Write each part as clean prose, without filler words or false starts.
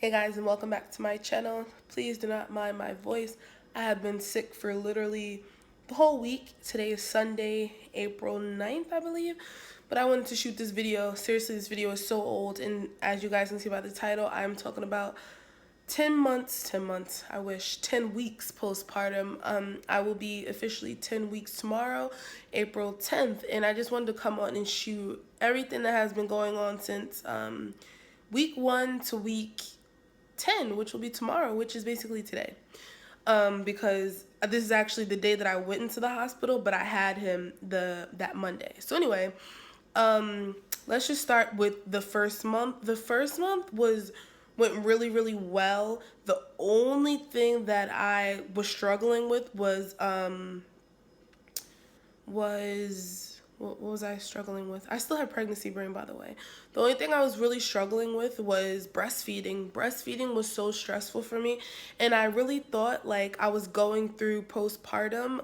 Hey guys, and welcome back to my channel. Please do not mind my voice. I have been sick for literally the whole week. Today is Sunday, April 9th, I believe. But I wanted to shoot this video. Seriously, this video is so old, and as you guys can see by the title, I'm talking about 10 months, I wish, 10 weeks postpartum. I will be officially 10 weeks tomorrow, April 10th, and I just wanted to come on and shoot everything that has been going on since week 1 to week 10, which will be tomorrow, which is basically today. Because this is actually the day that I went into the hospital, but I had him that Monday. So anyway, let's just start with the first month. The first month went really well. The only thing that I was struggling with was what was I struggling with? I still have pregnancy brain, by the way. The only thing I was really struggling with was breastfeeding. Breastfeeding was so stressful for me, and I really thought like I was going through postpartum.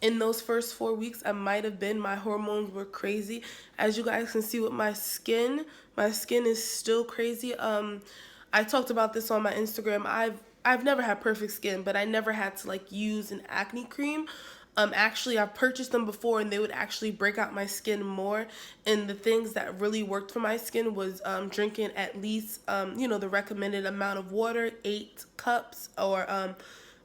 In those first 4 weeks, I might have been. My hormones were crazy. As you guys can see with my skin is still crazy. I talked about this on my Instagram. I've never had perfect skin, but I never had to like use an acne cream. Actually, I've purchased them before, and they would actually break out my skin more. And the things that really worked for my skin was drinking at least, the recommended amount of water, 8 cups, or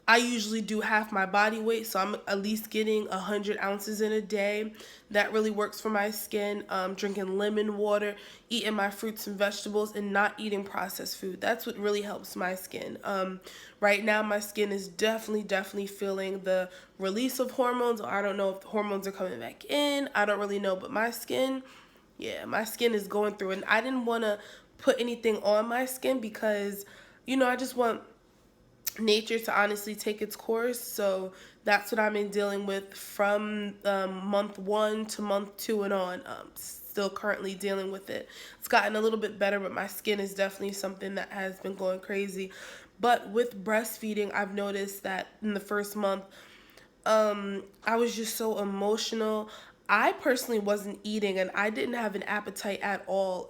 I usually do half my body weight, so I'm at least getting 100 ounces in a day. That really works for my skin. Drinking lemon water, eating my fruits and vegetables, and not eating processed food. That's what really helps my skin. Right now, my skin is definitely feeling the release of hormones. I don't know if the hormones are coming back in. I don't really know, but my skin, yeah, my skin is going through. And I didn't want to put anything on my skin because, I just want nature to honestly take its course. So that's what I've been dealing with from month 1 to month 2 and on. Still currently dealing with it. It's gotten a little bit better, but my skin is definitely something that has been going crazy. But with breastfeeding, I've noticed that in the first month, I was just so emotional. I personally wasn't eating, and I didn't have an appetite at all.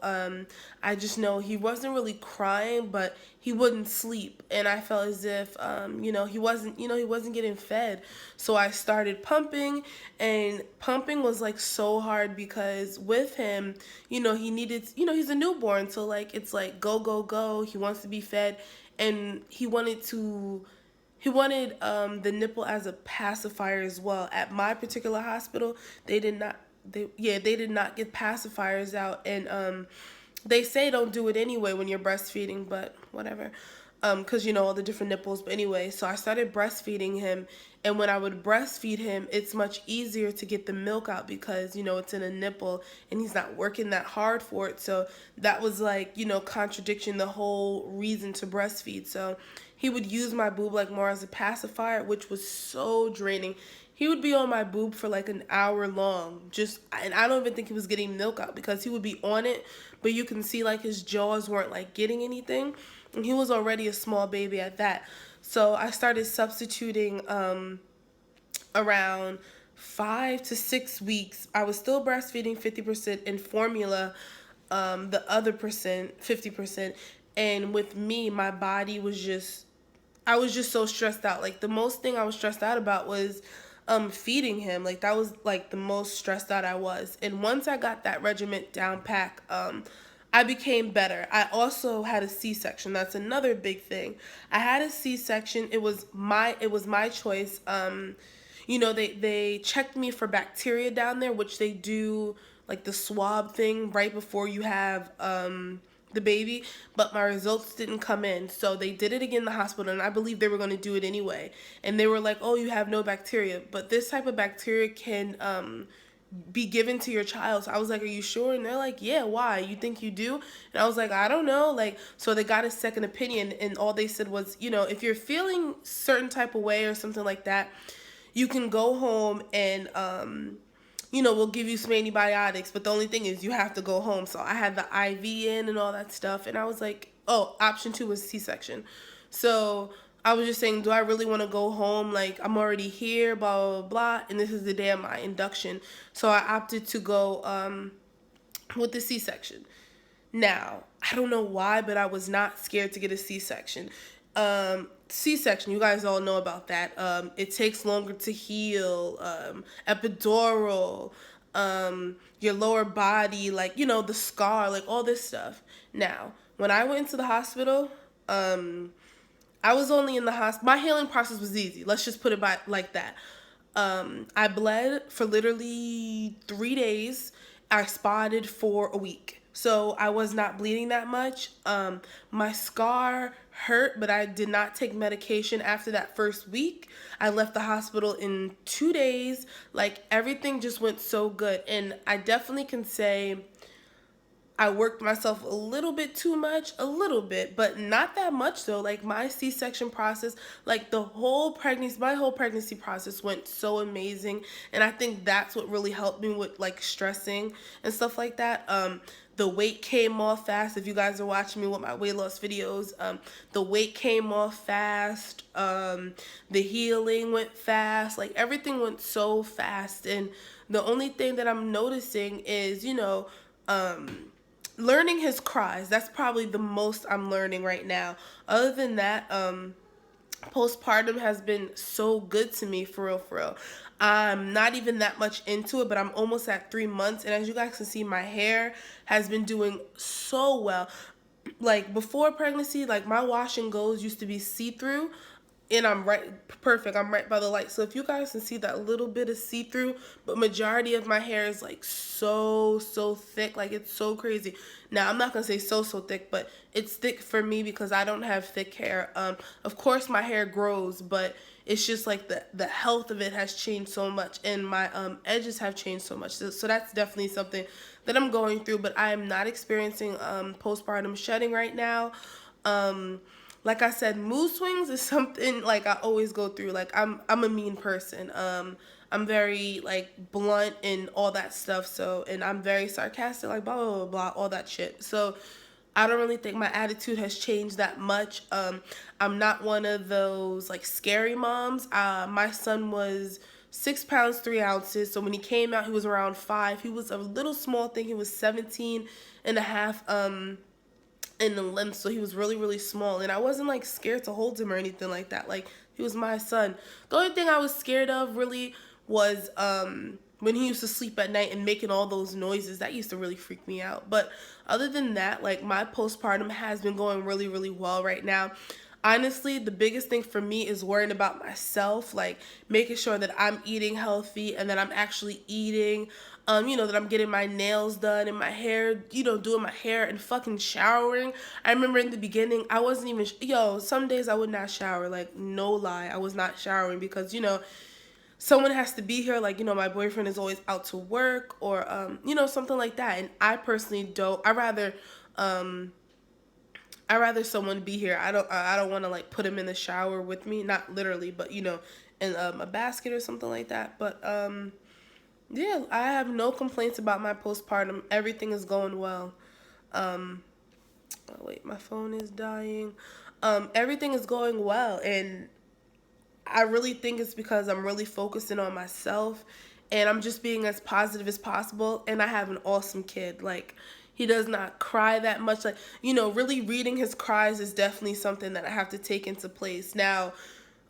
I just know he wasn't really crying, but he wouldn't sleep, and I felt as if he wasn't getting fed. So I started pumping, and pumping was like so hard because with him, he needed, he's a newborn, so like it's like go go go. He wants to be fed, and he wanted the nipple as a pacifier as well. At my particular hospital, they did not get pacifiers out, and they say don't do it anyway when you're breastfeeding, but whatever. Because all the different nipples. But anyway, so I started breastfeeding him, and when I would breastfeed him, it's much easier to get the milk out because it's in a nipple, and he's not working that hard for it. So that was like contradiction the whole reason to breastfeed. So he would use my boob like more as a pacifier, which was so draining. He would be on my boob for like an hour long, and I don't even think he was getting milk out because he would be on it, but you can see like his jaws weren't like getting anything, and he was already a small baby at that. So I started substituting around 5 to 6 weeks. I was still breastfeeding 50% in formula, the other percent, 50%, and with me, my body was I was just so stressed out. Like the most thing I was stressed out about was feeding him. Like that was like the most stressed out I was. And once I got that regiment down pack, I became better. I also had a C-section. That's another big thing. I had a C-section. It was my choice. They checked me for bacteria down there, which they do like the swab thing right before you have the baby, but my results didn't come in. So they did it again in the hospital, and I believe they were going to do it anyway. And they were like, oh, you have no bacteria, but this type of bacteria can be given to your child. So I was like, are you sure? And they're like, yeah, why? You think you do? And I was like, I don't know. Like, so they got a second opinion, and all they said was, if you're feeling certain type of way or something like that, you can go home and we'll give you some antibiotics, but the only thing is you have to go home. So I had the IV in and all that stuff, and I was like, oh, option 2 was C-section. So I was just saying, do I really want to go home? Like, I'm already here, blah, blah, blah, and this is the day of my induction. So I opted to go with the C-section. Now, I don't know why, but I was not scared to get a C-section. C-section, you guys all know about that. It takes longer to heal. Epidural, your lower body, like, you know, the scar, like all this stuff. Now, when I went into the hospital, I was only in the hospital. My healing process was easy. Let's just put it by like that. I bled for literally 3 days. I spotted for a week. So I was not bleeding that much. My scar hurt, but I did not take medication after that first week. I left the hospital in 2 days. Like, everything just went so good. And I definitely can say I worked myself a little bit too much, a little bit, but not that much though. Like, my C-section process, like my whole pregnancy process went so amazing. And I think that's what really helped me with like stressing and stuff like that. The weight came off fast. If you guys are watching me with my weight loss videos, the weight came off fast. The healing went fast. Like, everything went so fast. And the only thing that I'm noticing is, learning his cries. That's probably the most I'm learning right now. Other than that, postpartum has been so good to me, for real, for real. I'm not even that much into it, but I'm almost at 3 months, and as you guys can see, my hair has been doing so well. Like, before pregnancy, like, my wash and goes used to be see-through, and I'm perfect. I'm right by the light. So if you guys can see that little bit of see-through, but majority of my hair is like so thick. Like, it's so crazy. Now, I'm not gonna say so thick, but it's thick for me because I don't have thick hair. Of course my hair grows, but it's just like the health of it has changed so much, and my edges have changed so much. So that's definitely something that I'm going through, but I am not experiencing postpartum shedding right now. Like I said, mood swings is something like I always go through. Like, I'm a mean person. I'm very like blunt and all that stuff. So, and I'm very sarcastic, like blah blah blah blah, all that shit. So I don't really think my attitude has changed that much. I'm not one of those like scary moms. My son was 6 pounds 3 ounces. So when he came out, he was around 5. He was a little small thing. He was 17 and a half. In the limbs, so he was really small, and I wasn't like scared to hold him or anything like that. Like, he was my son. The only thing I was scared of really was when he used to sleep at night and making all those noises. That used to really freak me out. But other than that, like, my postpartum has been going really well right now. Honestly, the biggest thing for me is worrying about myself, like making sure that I'm eating healthy and that I'm actually eating, that I'm getting my nails done and my hair, doing my hair and fucking showering. I remember in the beginning, I wasn't even, some days I would not shower, like, no lie, I was not showering because, someone has to be here, like, my boyfriend is always out to work or, something like that. And I personally don't, I rather someone be here. I don't want to like put him in the shower with me, not literally, but in a basket or something like that. But yeah, I have no complaints about my postpartum. Everything is going well. Oh wait, my phone is dying. Everything is going well, and I really think it's because I'm really focusing on myself and I'm just being as positive as possible. And I have an awesome kid. Like, he does not cry that much. Like, really reading his cries is definitely something that I have to take into place. Now,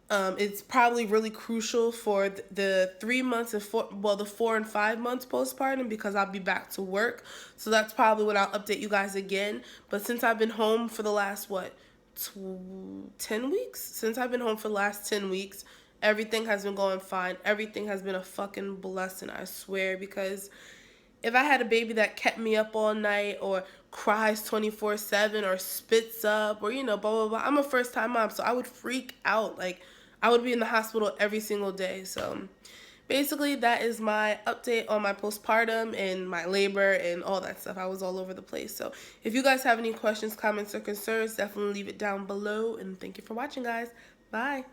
it's probably really crucial for the 3 months and the 4 and 5 months postpartum because I'll be back to work. So that's probably when I'll update you guys again. But since I've been home for the last, 10 weeks? Since I've been home for the last 10 weeks, everything has been going fine. Everything has been a fucking blessing, I swear, because if I had a baby that kept me up all night or cries 24/7 or spits up or, blah, blah, blah, I'm a first-time mom, so I would freak out. Like, I would be in the hospital every single day. So basically, that is my update on my postpartum and my labor and all that stuff. I was all over the place. So if you guys have any questions, comments, or concerns, definitely leave it down below. And thank you for watching, guys. Bye.